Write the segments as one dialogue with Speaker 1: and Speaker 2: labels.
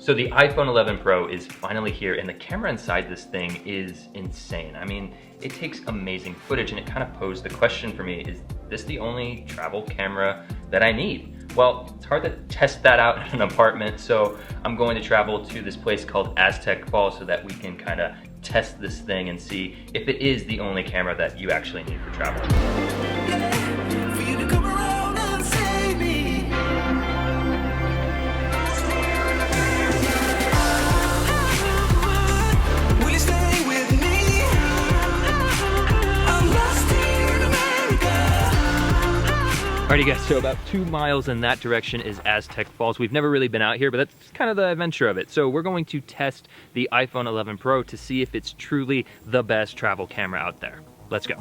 Speaker 1: So the iPhone 11 Pro is finally here, and the camera inside this thing is insane. I mean, it takes amazing footage, and it kind of posed the question for me, is this the only travel camera that I need? Well, it's hard to test that out in an apartment, so I'm going to travel to this place called Aztec Falls so that we can kind of test this thing and see if it is the only camera that you actually need for travel. Alrighty guys, so about 2 miles in that direction is Aztec Falls. We've never really been out here, but that's kind of the adventure of it. So we're going to test the iPhone 11 Pro to see if it's truly the best travel camera out there. Let's go.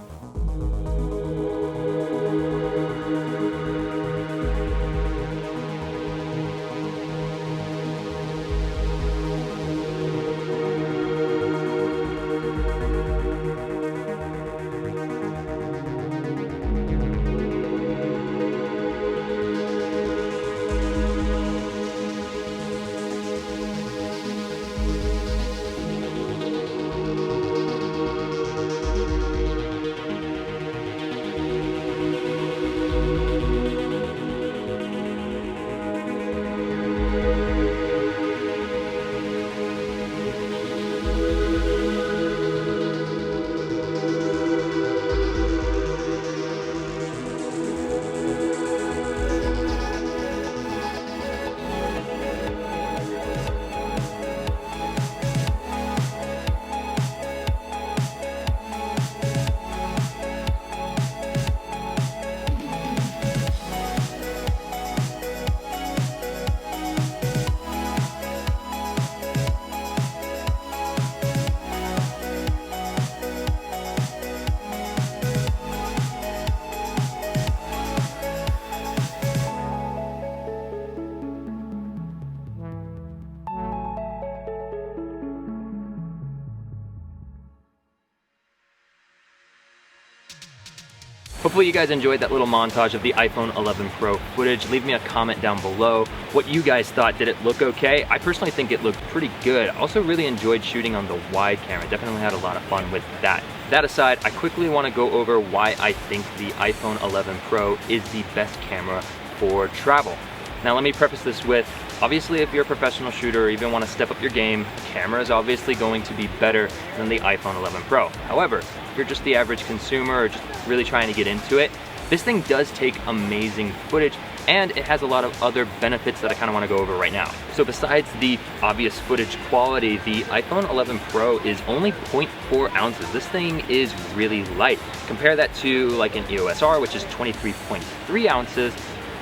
Speaker 1: Hopefully you guys enjoyed that little montage of the iPhone 11 Pro footage. Leave me a comment down below what you guys thought. Did it look okay? I personally think it looked pretty good. I also really enjoyed shooting on the wide camera. Definitely had a lot of fun with that. That aside, I quickly want to go over why I think the iPhone 11 Pro is the best camera for travel. Now let me preface this with, obviously if you're a professional shooter or even want to step up your game, camera is obviously going to be better than the iPhone 11 Pro. However, if you're just the average consumer or just really trying to get into it, this thing does take amazing footage, and it has a lot of other benefits that I kind of want to go over right now. So besides the obvious footage quality, the iPhone 11 Pro is only 0.4 ounces. This thing is really light. Compare that to like an EOS R, which is 23.3 ounces.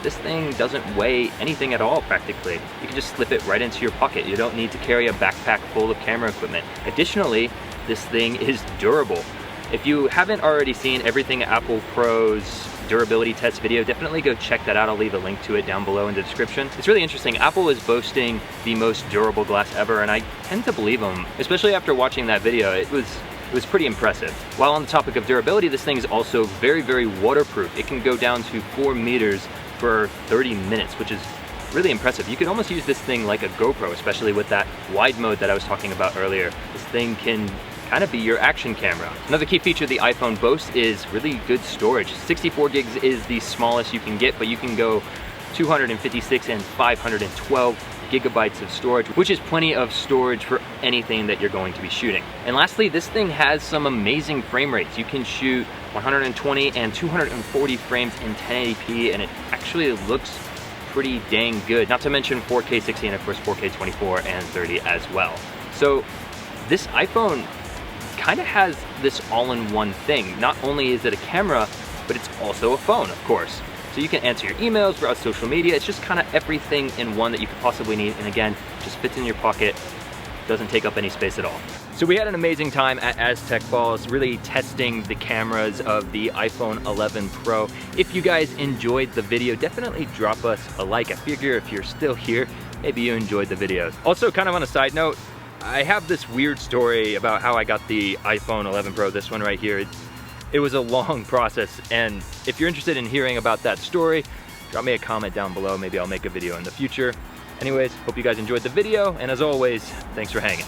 Speaker 1: This thing doesn't weigh anything at all practically. You can just slip it right into your pocket. You don't need to carry a backpack full of camera equipment. Additionally, this thing is durable. If you haven't already seen Everything Apple Pro's durability test video, definitely go check that out. I'll leave a link to it down below in the description. It's really interesting. Apple is boasting the most durable glass ever, and I tend to believe them, especially after watching that video. It was pretty impressive. While on the topic of durability, this thing is also very, very waterproof. It can go down to 4 meters for 30 minutes, which is really impressive. You could almost use this thing like a GoPro, especially with that wide mode that I was talking about earlier. This thing can kind of be your action camera. Another key feature the iPhone boasts is really good storage. 64 gigs is the smallest you can get, but you can go 256 and 512 gigabytes of storage, which is plenty of storage for anything that you're going to be shooting. And lastly, this thing has some amazing frame rates. You can shoot 120 and 240 frames in 1080p, and it actually looks pretty dang good. Not to mention 4K 60 and of course 4K 24 and 30 as well. So this iPhone kind of has this all-in-one thing. Not only is it a camera, but it's also a phone, of course. So you can answer your emails, browse social media. It's just kind of everything in one that you could possibly need. And again, just fits in your pocket, doesn't take up any space at all. So we had an amazing time at Aztec Falls, really testing the cameras of the iPhone 11 Pro. If you guys enjoyed the video, definitely drop us a like. I figure if you're still here, maybe you enjoyed the videos. Also, kind of on a side note, I have this weird story about how I got the iPhone 11 Pro, this one right here. It was a long process, and if you're interested in hearing about that story, drop me a comment down below. Maybe I'll make a video in the future. Anyways, hope you guys enjoyed the video, and as always, thanks for hanging.